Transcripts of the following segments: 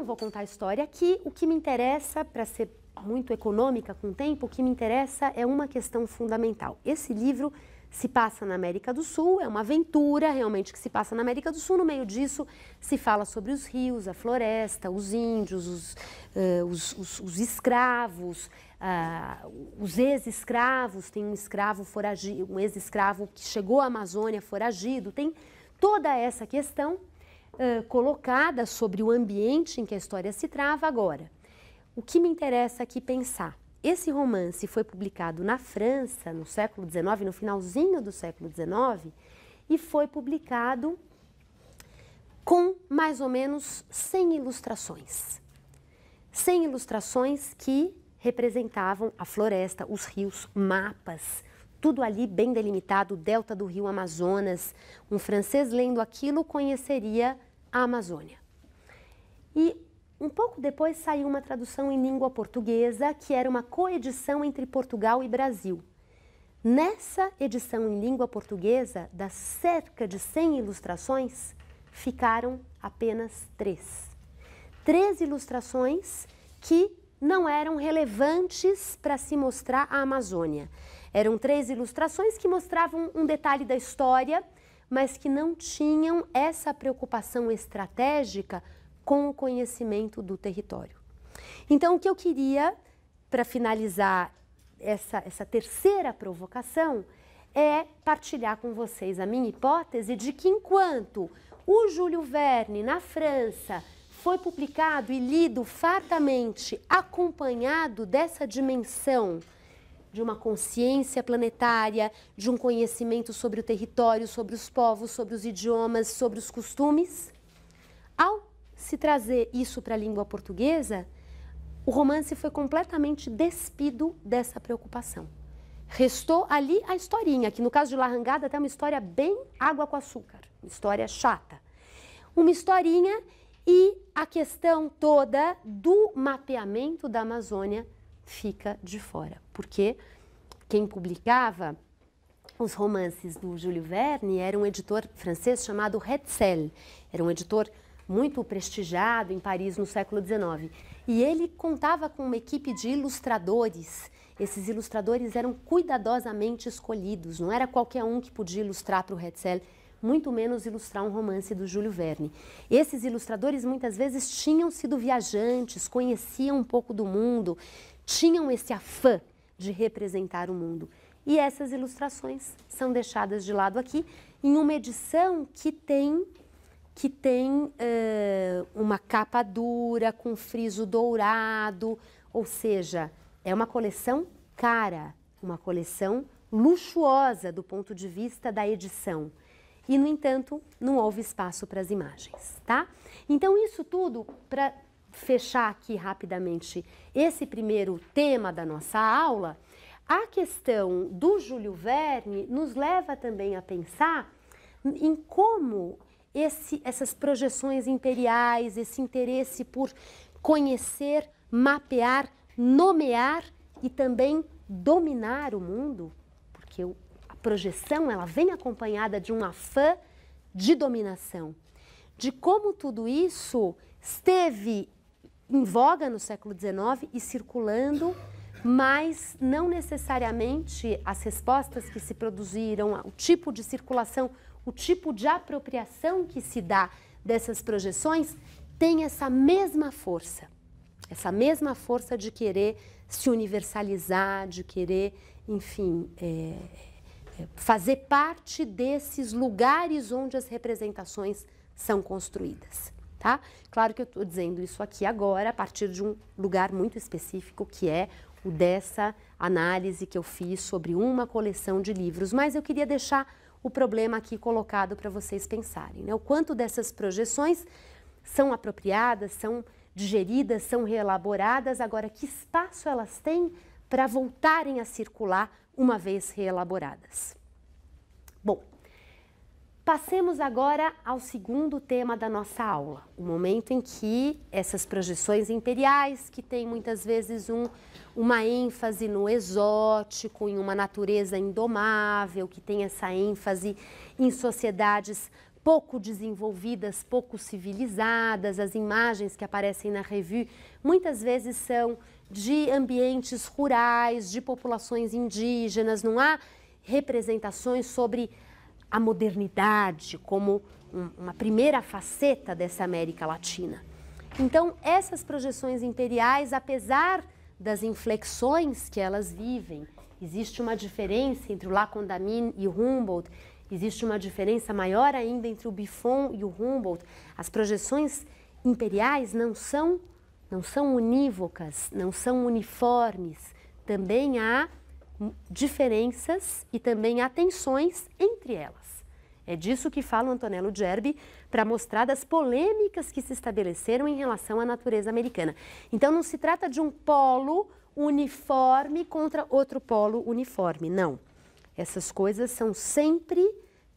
vou contar a história aqui. O que me interessa, para ser muito econômica com o tempo, o que me interessa é uma questão fundamental. Esse livro se passa na América do Sul, é uma aventura realmente que se passa na América do Sul. No meio disso se fala sobre os rios, a floresta, os índios, os escravos, os ex-escravos. Tem um escravo foragido, um ex-escravo que chegou à Amazônia foragido. Tem toda essa questão colocada sobre o ambiente em que a história se trava. Agora, o que me interessa aqui pensar, esse romance foi publicado na França no século XIX, no finalzinho do século XIX, e foi publicado com mais ou menos 100 ilustrações. 100 ilustrações que representavam a floresta, os rios, mapas, tudo ali bem delimitado, o delta do rio Amazonas. Um francês lendo aquilo conheceria a Amazônia. E um pouco depois saiu uma tradução em língua portuguesa, que era uma coedição entre Portugal e Brasil. Nessa edição em língua portuguesa, das cerca de 100 ilustrações, ficaram apenas 3. 3 ilustrações que não eram relevantes para se mostrar a Amazônia. Eram 3 ilustrações que mostravam um detalhe da história, mas que não tinham essa preocupação estratégica com o conhecimento do território. Então, o que eu queria, para finalizar essa terceira provocação, é partilhar com vocês a minha hipótese de que enquanto o Júlio Verne, na França, foi publicado e lido fartamente, acompanhado dessa dimensão de uma consciência planetária, de um conhecimento sobre o território, sobre os povos, sobre os idiomas, sobre os costumes, ao se trazer isso para a língua portuguesa, o romance foi completamente despido dessa preocupação. Restou ali a historinha, que no caso de La Jangada até uma história bem água com açúcar, uma história chata. Uma historinha e a questão toda do mapeamento da Amazônia fica de fora, porque quem publicava os romances do Júlio Verne era um editor francês chamado Hetzel, era um editor muito prestigiado em Paris no século XIX. E ele contava com uma equipe de ilustradores. Esses ilustradores eram cuidadosamente escolhidos, não era qualquer um que podia ilustrar para o Hetzel, muito menos ilustrar um romance do Júlio Verne. Esses ilustradores muitas vezes tinham sido viajantes, conheciam um pouco do mundo, tinham esse afã de representar o mundo. E essas ilustrações são deixadas de lado aqui em uma edição que tem uma capa dura, com friso dourado, ou seja, é uma coleção cara, uma coleção luxuosa do ponto de vista da edição. E, no entanto, não houve espaço para as imagens, tá? Então, isso tudo, para fechar aqui rapidamente esse primeiro tema da nossa aula, a questão do Júlio Verne nos leva também a pensar em como essas projeções imperiais, esse interesse por conhecer, mapear, nomear e também dominar o mundo, porque a projeção ela vem acompanhada de um afã de dominação, de como tudo isso esteve em voga no século XIX e circulando, mas não necessariamente as respostas que se produziram, o tipo de circulação, o tipo de apropriação que se dá dessas projeções tem essa mesma força de querer se universalizar, de querer, enfim, fazer parte desses lugares onde as representações são construídas, tá? Claro que eu estou dizendo isso aqui agora a partir de um lugar muito específico, que é o dessa análise que eu fiz sobre uma coleção de livros, mas eu queria deixar o problema aqui colocado para vocês pensarem, né? O quanto dessas projeções são apropriadas, são digeridas, são reelaboradas, agora que espaço elas têm para voltarem a circular uma vez reelaboradas. Bom, passemos agora ao segundo tema da nossa aula, o momento em que essas projeções imperiais, que têm muitas vezes uma ênfase no exótico, em uma natureza indomável, que tem essa ênfase em sociedades pouco desenvolvidas, pouco civilizadas. As imagens que aparecem na revue muitas vezes são de ambientes rurais, de populações indígenas. Não há representações sobre a modernidade como uma primeira faceta dessa América Latina. Então, essas projeções imperiais, apesar das inflexões que elas vivem, existe uma diferença entre o La Condamine e o Humboldt, existe uma diferença maior ainda entre o Buffon e o Humboldt. As projeções imperiais não são unívocas, não são uniformes. Também há diferenças e também há tensões entre elas. É disso que fala o Antonello Gerbi para mostrar das polêmicas que se estabeleceram em relação à natureza americana. Então não se trata de um polo uniforme contra outro polo uniforme, não. Essas coisas são sempre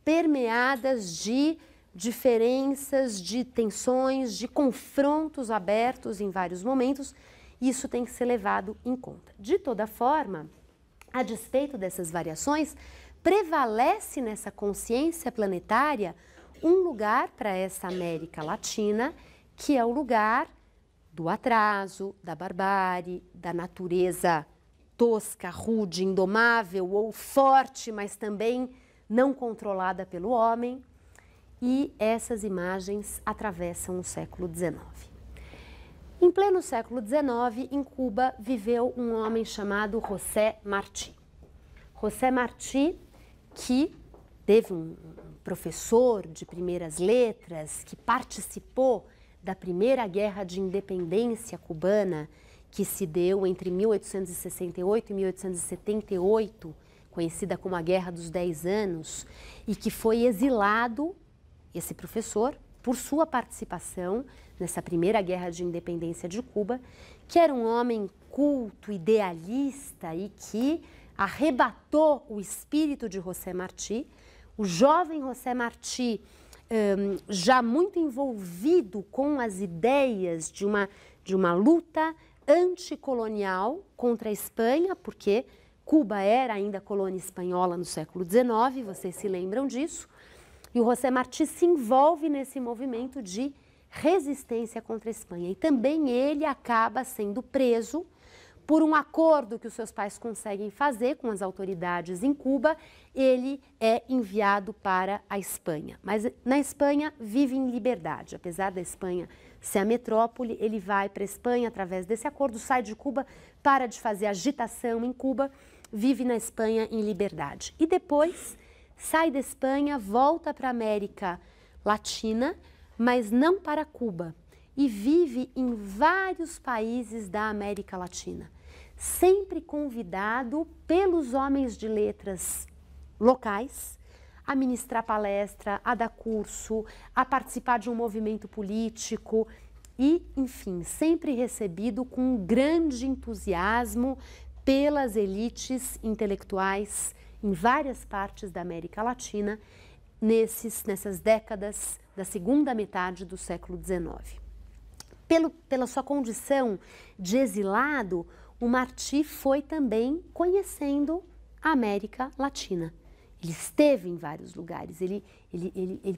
permeadas de diferenças, de tensões, de confrontos abertos em vários momentos. Isso tem que ser levado em conta. De toda forma, a despeito dessas variações, prevalece nessa consciência planetária um lugar para essa América Latina, que é o lugar do atraso, da barbárie, da natureza tosca, rude, indomável ou forte, mas também não controlada pelo homem. E essas imagens atravessam o século XIX. Em pleno século XIX, em Cuba, viveu um homem chamado José Martí. José Martí, que teve um professor de primeiras letras, que participou da primeira guerra de independência cubana, que se deu entre 1868 e 1878, conhecida como a Guerra dos 10 Anos, e que foi exilado, esse professor, por sua participação nessa primeira guerra de independência de Cuba, que era um homem culto, idealista e que arrebatou o espírito de José Martí. O jovem José Martí, já muito envolvido com as ideias de uma luta anticolonial contra a Espanha, porque Cuba era ainda colônia espanhola no século XIX, vocês se lembram disso, e o José Martí se envolve nesse movimento de resistência contra a Espanha. E também ele acaba sendo preso por um acordo que os seus pais conseguem fazer com as autoridades em Cuba. Ele é enviado para a Espanha, mas na Espanha vive em liberdade. Apesar da Espanha ser a metrópole, ele vai para a Espanha através desse acordo, sai de Cuba, para de fazer agitação em Cuba, vive na Espanha em liberdade. E depois sai da Espanha, volta para a América Latina, mas não para Cuba, e vive em vários países da América Latina, sempre convidado pelos homens de letras locais a ministrar palestra, a dar curso, a participar de um movimento político e, enfim, sempre recebido com um grande entusiasmo pelas elites intelectuais em várias partes da América Latina nessas décadas da segunda metade do século XIX. Pela sua condição de exilado, o Martí foi também conhecendo a América Latina. Ele esteve em vários lugares, ele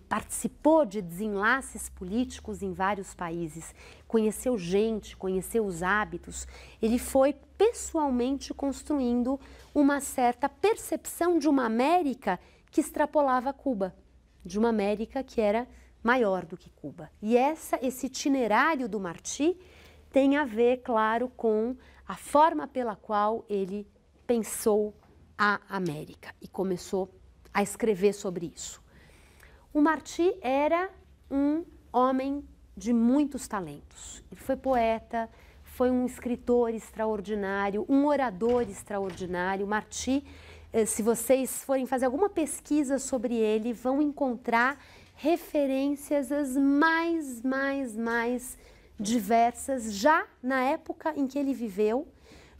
participou de desenlaces políticos em vários países, conheceu gente, conheceu os hábitos. Ele foi pessoalmente construindo uma certa percepção de uma América que extrapolava Cuba, de uma América que era maior do que Cuba. E esse itinerário do Martí tem a ver, claro, com a forma pela qual ele pensou a América e começou a escrever sobre isso. O Martí era um homem de muitos talentos. Ele foi poeta, foi um escritor extraordinário, um orador extraordinário. Martí, se vocês forem fazer alguma pesquisa sobre ele, vão encontrar referências as mais diversas, já na época em que ele viveu,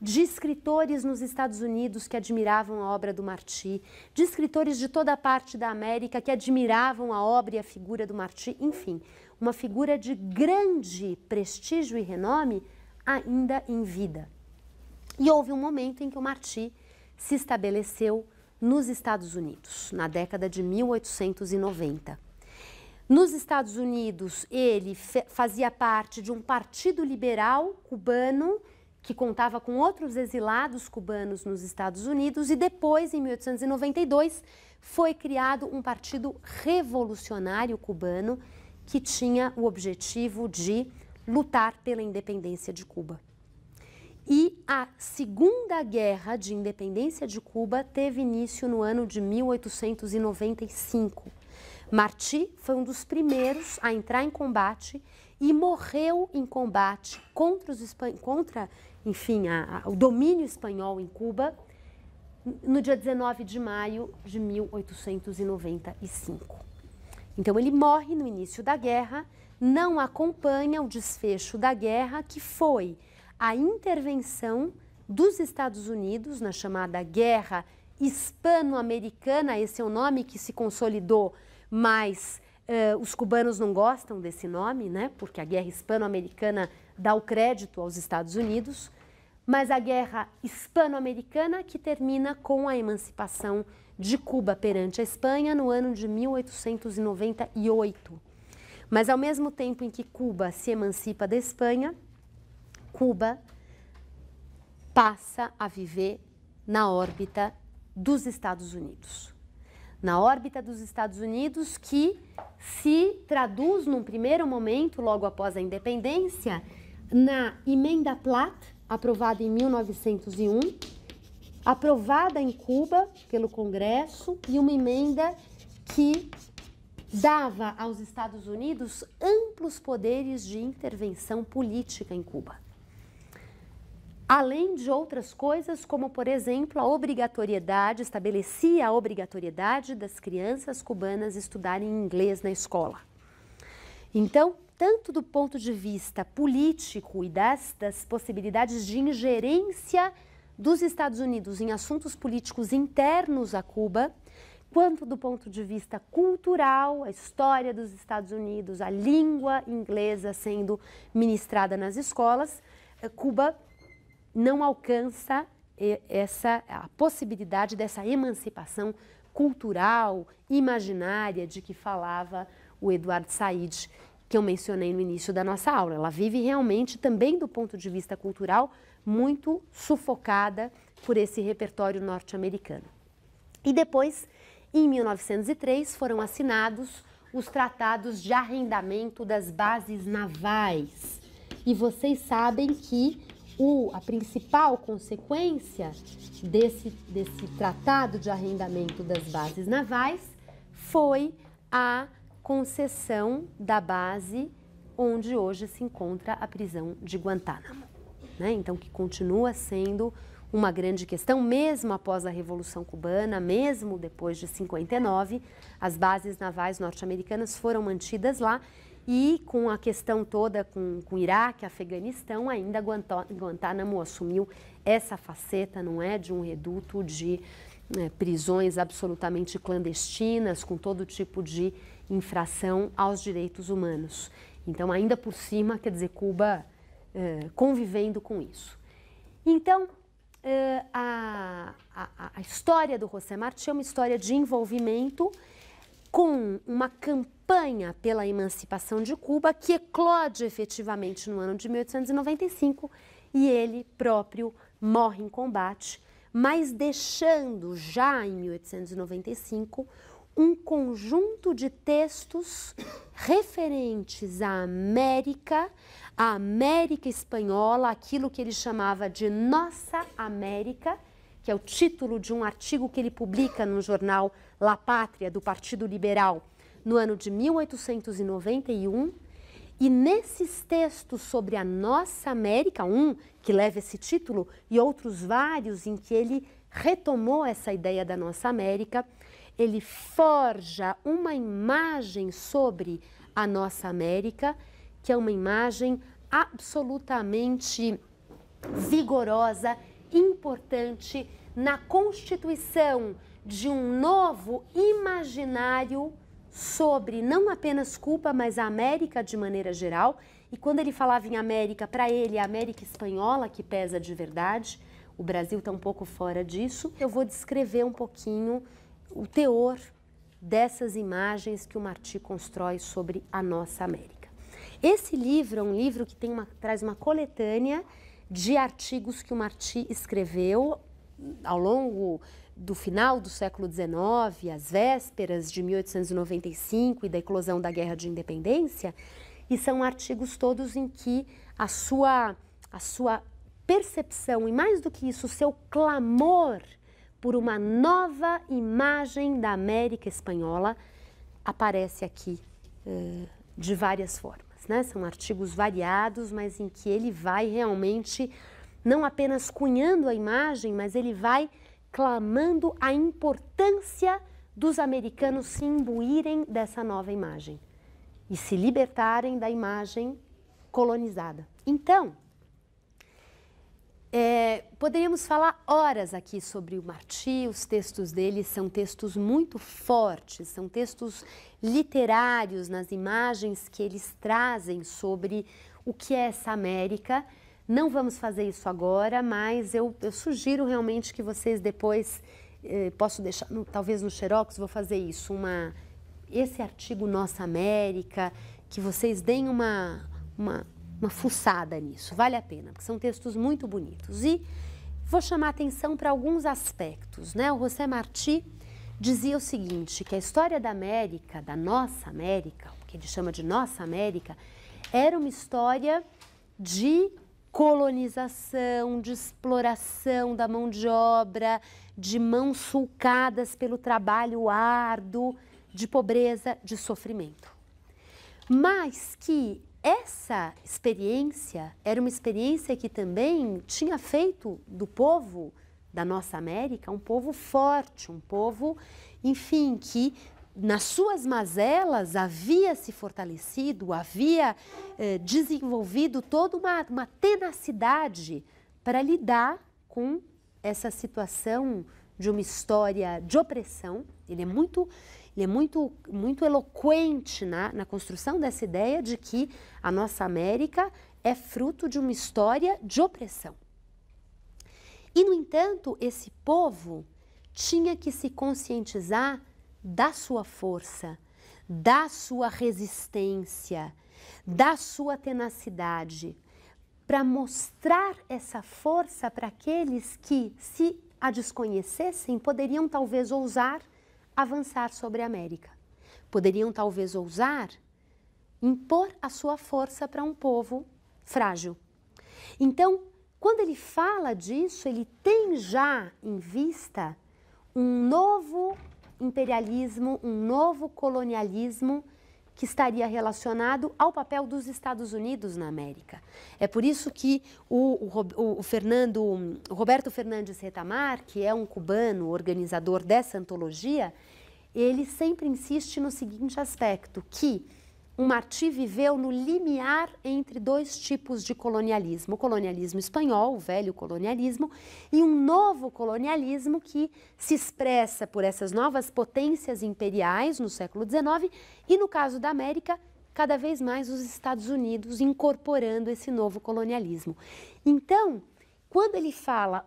de escritores nos Estados Unidos que admiravam a obra do Martí, de escritores de toda a parte da América que admiravam a obra e a figura do Martí, enfim, uma figura de grande prestígio e renome ainda em vida. E houve um momento em que o Martí se estabeleceu nos Estados Unidos, na década de 1890. Nos Estados Unidos, ele fazia parte de um partido liberal cubano que contava com outros exilados cubanos nos Estados Unidos e depois, em 1892, foi criado um partido revolucionário cubano que tinha o objetivo de lutar pela independência de Cuba. E a Segunda Guerra de Independência de Cuba teve início no ano de 1895. Martí foi um dos primeiros a entrar em combate e morreu em combate contra o domínio espanhol em Cuba no dia 19 de maio de 1895. Então ele morre no início da guerra, não acompanha o desfecho da guerra, que foi a intervenção dos Estados Unidos na chamada Guerra Hispano-Americana. Esse é o nome que se consolidou, mas os cubanos não gostam desse nome, né? Porque a Guerra Hispano-Americana dá o crédito aos Estados Unidos, mas a Guerra Hispano-Americana que termina com a emancipação de Cuba perante a Espanha no ano de 1898. Mas ao mesmo tempo em que Cuba se emancipa da Espanha, Cuba passa a viver na órbita dos Estados Unidos. Na órbita dos Estados Unidos, que se traduz num primeiro momento, logo após a independência, na Emenda Platt, aprovada em 1901, aprovada em Cuba pelo Congresso, e uma emenda que dava aos Estados Unidos amplos poderes de intervenção política em Cuba. Além de outras coisas, como, por exemplo, estabelecia a obrigatoriedade das crianças cubanas estudarem inglês na escola. Então, tanto do ponto de vista político e das possibilidades de ingerência dos Estados Unidos em assuntos políticos internos a Cuba, quanto do ponto de vista cultural, a história dos Estados Unidos, a língua inglesa sendo ministrada nas escolas, Cuba não alcança a possibilidade dessa emancipação cultural, imaginária, de que falava o Eduardo Said, que eu mencionei no início da nossa aula. Ela vive realmente, também do ponto de vista cultural, muito sufocada por esse repertório norte-americano. E depois, em 1903, foram assinados os tratados de arrendamento das bases navais. E vocês sabem que a principal consequência desse tratado de arrendamento das bases navais foi a concessão da base onde hoje se encontra a prisão de Guantánamo, né? Então, que continua sendo uma grande questão, mesmo após a Revolução Cubana, mesmo depois de 59, as bases navais norte-americanas foram mantidas lá. E com a questão toda com Iraque, Afeganistão, ainda Guantánamo assumiu essa faceta, não é, de um reduto de prisões absolutamente clandestinas, com todo tipo de infração aos direitos humanos. Então, ainda por cima, quer dizer, Cuba convivendo com isso. Então, a história do José Martí é uma história de envolvimento com uma campanha pela emancipação de Cuba que eclode efetivamente no ano de 1895 e ele próprio morre em combate, mas deixando já em 1895 um conjunto de textos referentes à América Espanhola, aquilo que ele chamava de Nossa América, que é o título de um artigo que ele publica no jornal La Pátria, do Partido Liberal, no ano de 1891. E nesses textos sobre a Nossa América, um que leva esse título e outros vários em que ele retomou essa ideia da Nossa América, ele forja uma imagem sobre a Nossa América, que é uma imagem absolutamente vigorosa, importante na constituição de um novo imaginário sobre não apenas Cuba, mas a América de maneira geral. E quando ele falava em América, para ele, a América Espanhola que pesa de verdade. O Brasil está um pouco fora disso. Eu vou descrever um pouquinho o teor dessas imagens que o Martí constrói sobre a nossa América. Esse livro é um livro que traz uma coletânea de artigos que o Martí escreveu ao longo do final do século XIX, às vésperas de 1895 e da eclosão da Guerra de Independência, e são artigos todos em que a sua percepção, e mais do que isso, o seu clamor por uma nova imagem da América Espanhola aparece aqui de várias formas, né? São artigos variados, mas em que ele vai realmente não apenas cunhando a imagem, mas ele vai clamando a importância dos americanos se imbuírem dessa nova imagem e se libertarem da imagem colonizada. Então, poderíamos falar horas aqui sobre o Martí. Os textos dele são textos muito fortes, são textos literários nas imagens que eles trazem sobre o que é essa América. Não vamos fazer isso agora, mas eu sugiro realmente que vocês depois, posso deixar, talvez no Xerox, vou fazer isso, esse artigo Nossa América, que vocês deem uma fuçada nisso, vale a pena, porque são textos muito bonitos. E vou chamar a atenção para alguns aspectos, né? O José Martí dizia o seguinte, que a história da América, da nossa América, o que ele chama de Nossa América, era uma história de colonização, de exploração da mão de obra, de mãos sulcadas pelo trabalho árduo, de pobreza, de sofrimento. Mas que essa experiência era uma experiência que também tinha feito do povo da nossa América um povo forte, um povo, enfim, que nas suas mazelas havia se fortalecido, havia desenvolvido toda uma tenacidade para lidar com essa situação de uma história de opressão. Ele é muito eloquente na construção dessa ideia de que a nossa América é fruto de uma história de opressão. E, no entanto, esse povo tinha que se conscientizar da sua força, da sua resistência, da sua tenacidade, para mostrar essa força para aqueles que, se a desconhecessem, poderiam talvez ousar avançar sobre a América. Poderiam talvez ousar impor a sua força para um povo frágil. Então, quando ele fala disso, ele tem já em vista um novo imperialismo, um novo colonialismo que estaria relacionado ao papel dos Estados Unidos na América. É por isso que o Roberto Fernandes Retamar, que é um cubano organizador dessa antologia, ele sempre insiste no seguinte aspecto, que o Martí viveu no limiar entre dois tipos de colonialismo, o colonialismo espanhol, o velho colonialismo, e um novo colonialismo que se expressa por essas novas potências imperiais no século XIX e, no caso da América, cada vez mais os Estados Unidos incorporando esse novo colonialismo. Então, quando ele fala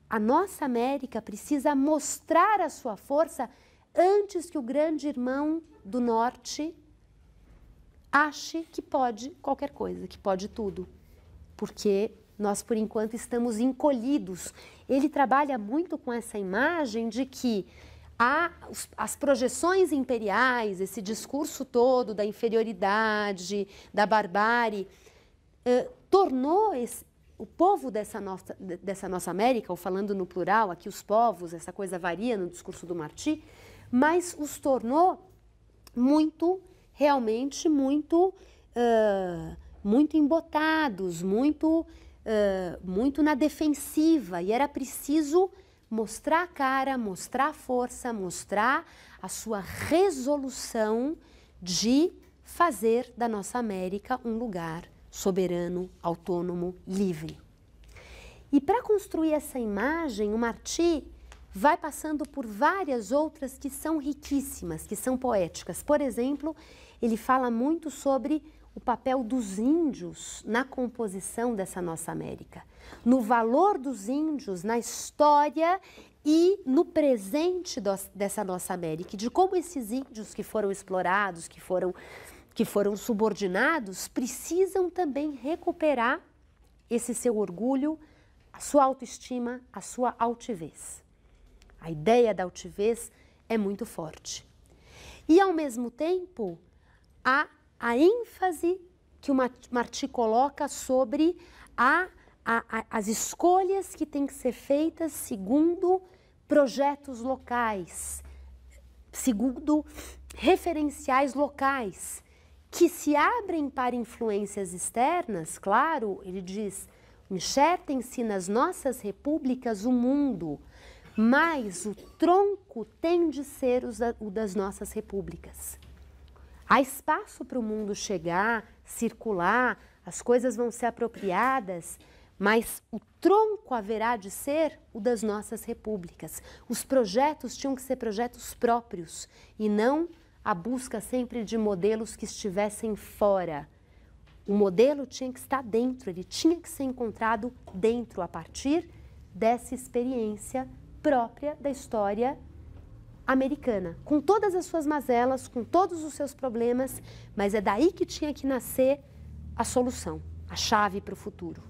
a nossa América precisa mostrar a sua força antes que o grande irmão do norte ache que pode qualquer coisa, que pode tudo, porque nós, por enquanto, estamos encolhidos. Ele trabalha muito com essa imagem de que as projeções imperiais, esse discurso todo da inferioridade, da barbárie, tornou o povo dessa nossa América, ou falando no plural, aqui os povos, essa coisa varia no discurso do Martí, mas os tornou realmente muito embotados, muito na defensiva, e era preciso mostrar a cara, mostrar a força, mostrar a sua resolução de fazer da nossa América um lugar soberano, autônomo, livre. E para construir essa imagem, o Martí vai passando por várias outras que são riquíssimas, que são poéticas. Por exemplo, ele fala muito sobre o papel dos índios na composição dessa nossa América, no valor dos índios, na história e no presente dessa nossa América, de como esses índios que foram explorados, que foram subordinados, precisam também recuperar esse seu orgulho, a sua autoestima, a sua altivez. A ideia da altivez é muito forte. E, ao mesmo tempo, a ênfase que o Martí coloca sobre as escolhas que têm que ser feitas segundo projetos locais, segundo referenciais locais, que se abrem para influências externas. Claro, ele diz, enxertem-se nas nossas repúblicas o mundo, mas o tronco tem de ser o das nossas repúblicas. Há espaço para o mundo chegar, circular, as coisas vão ser apropriadas, mas o tronco haverá de ser o das nossas repúblicas. Os projetos tinham que ser projetos próprios e não a busca sempre de modelos que estivessem fora. O modelo tinha que estar dentro, ele tinha que ser encontrado dentro, a partir dessa experiência própria da história americana, com todas as suas mazelas, com todos os seus problemas, mas é daí que tinha que nascer a solução, a chave para o futuro.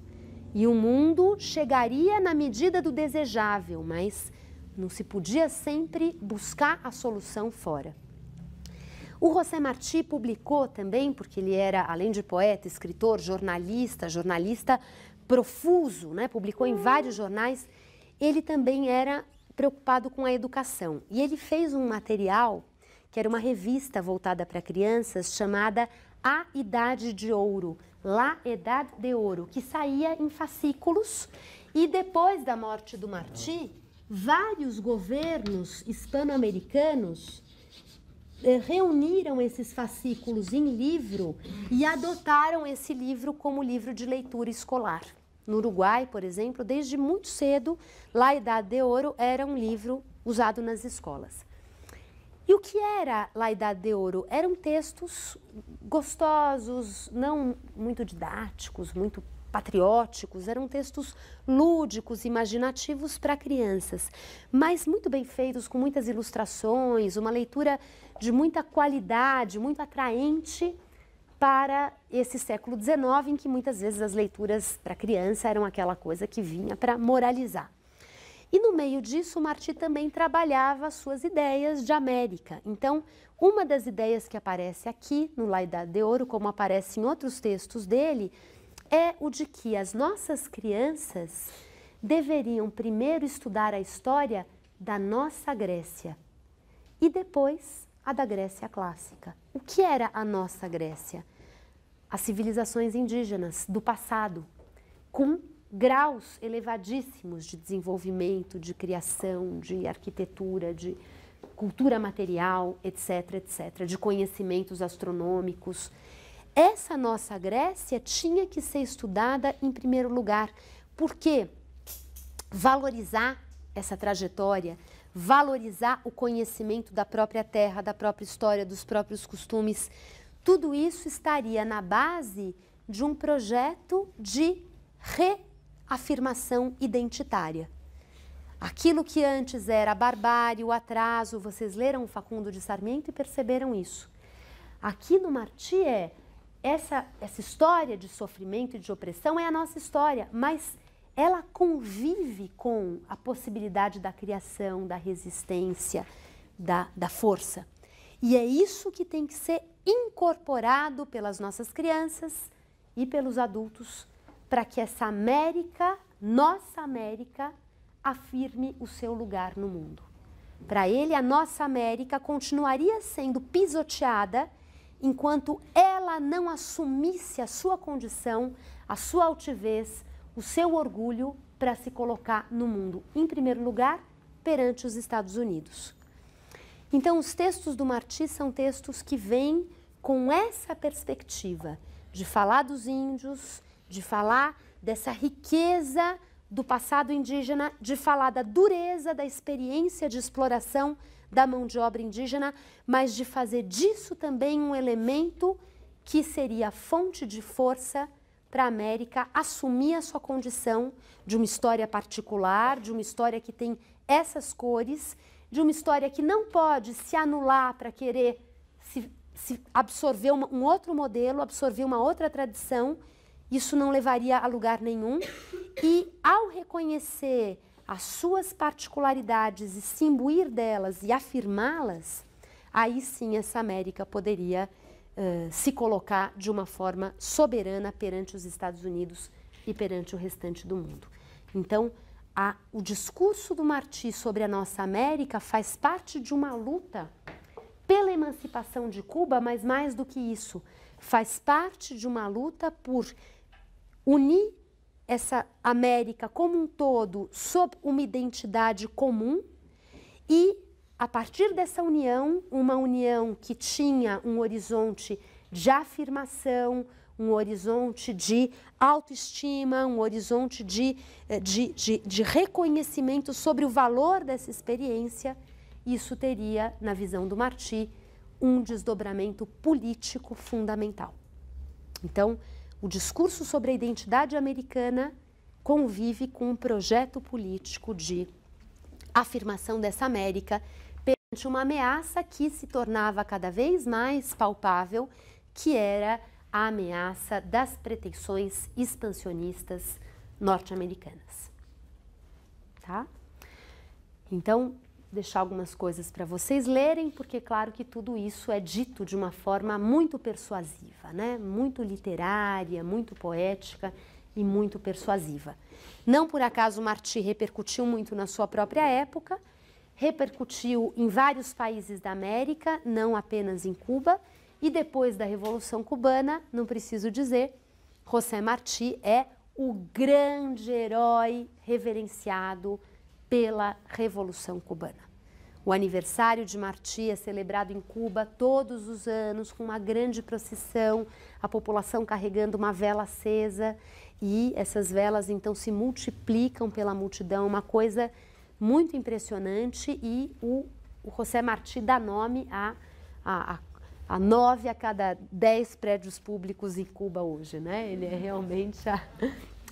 E o mundo chegaria na medida do desejável, mas não se podia sempre buscar a solução fora. O José Martí publicou também, porque ele era, além de poeta, escritor, jornalista profuso, né? Publicou em vários jornais, ele também era preocupado com a educação. E ele fez um material, que era uma revista voltada para crianças, chamada A Idade de Ouro, La Edad de Ouro, que saía em fascículos. E depois da morte do Martí, vários governos hispano-americanos reuniram esses fascículos em livro e adotaram esse livro como livro de leitura escolar. No Uruguai, por exemplo, desde muito cedo, La Idade de Ouro era um livro usado nas escolas. E o que era La Idade de Ouro? Eram textos gostosos, não muito didáticos, muito patrióticos, eram textos lúdicos, imaginativos para crianças, mas muito bem feitos, com muitas ilustrações, uma leitura de muita qualidade, muito atraente para esse século XIX, em que muitas vezes as leituras para criança eram aquela coisa que vinha para moralizar. E no meio disso, o Martí também trabalhava as suas ideias de América. Então, uma das ideias que aparece aqui no La Idade de Ouro, como aparece em outros textos dele, é o de que as nossas crianças deveriam primeiro estudar a história da nossa Grécia e depois a da Grécia clássica. O que era a nossa Grécia? As civilizações indígenas do passado, com graus elevadíssimos de desenvolvimento, de criação, de arquitetura, de cultura material, etc., etc., de conhecimentos astronômicos. Essa nossa Grécia tinha que ser estudada em primeiro lugar, porque valorizar essa trajetória, valorizar o conhecimento da própria terra, da própria história, dos próprios costumes, tudo isso estaria na base de um projeto de reafirmação identitária. Aquilo que antes era a barbárie, o atraso, vocês leram Facundo de Sarmiento e perceberam isso. Aqui no Martí essa história de sofrimento e de opressão é a nossa história, mas ela convive com a possibilidade da criação, da resistência, da força. E é isso que tem que ser incorporado pelas nossas crianças e pelos adultos para que essa América, nossa América, afirme o seu lugar no mundo. Para ele, a nossa América continuaria sendo pisoteada enquanto ela não assumisse a sua condição, a sua altivez, o seu orgulho para se colocar no mundo, em primeiro lugar, perante os Estados Unidos. Então, os textos do Martí são textos que vêm com essa perspectiva de falar dos índios, de falar dessa riqueza do passado indígena, de falar da dureza da experiência de exploração da mão de obra indígena, mas de fazer disso também um elemento que seria fonte de força para a América assumir a sua condição de uma história particular, de uma história que tem essas cores, de uma história que não pode se anular para querer se absorver um outro modelo, absorver uma outra tradição, isso não levaria a lugar nenhum. E ao reconhecer as suas particularidades e se imbuir delas e afirmá-las, aí sim essa América poderia se colocar de uma forma soberana perante os Estados Unidos e perante o restante do mundo. Então, o discurso do Martí sobre a nossa América faz parte de uma luta pela emancipação de Cuba, mas mais do que isso, faz parte de uma luta por unir essa América como um todo sob uma identidade comum e, a partir dessa união, uma união que tinha um horizonte de afirmação, um horizonte de autoestima, um horizonte de reconhecimento sobre o valor dessa experiência, isso teria, na visão do Martí, um desdobramento político fundamental. Então, o discurso sobre a identidade americana convive com um projeto político de afirmação dessa América perante uma ameaça que se tornava cada vez mais palpável, que era a ameaça das pretensões expansionistas norte-americanas. Tá? Então, deixar algumas coisas para vocês lerem, porque claro que tudo isso é dito de uma forma muito persuasiva, né? Muito literária, muito poética e muito persuasiva. Não por acaso Martí repercutiu muito na sua própria época, repercutiu em vários países da América, não apenas em Cuba, e depois da Revolução Cubana, não preciso dizer, José Martí é o grande herói reverenciado pela Revolução Cubana. O aniversário de Martí é celebrado em Cuba todos os anos, com uma grande procissão, a população carregando uma vela acesa, e essas velas então se multiplicam pela multidão, uma coisa muito impressionante, e o José Martí dá nome a 9 a cada 10 prédios públicos em Cuba hoje, né? Ele é realmente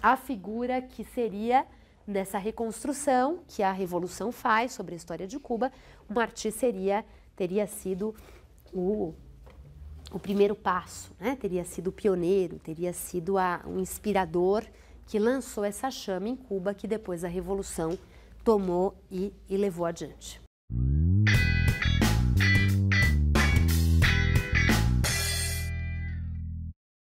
a figura que seria, nessa reconstrução que a Revolução faz sobre a história de Cuba, o Martí teria sido o primeiro passo, né? Teria sido o pioneiro, teria sido o inspirador que lançou essa chama em Cuba, que depois a Revolução tomou e levou adiante.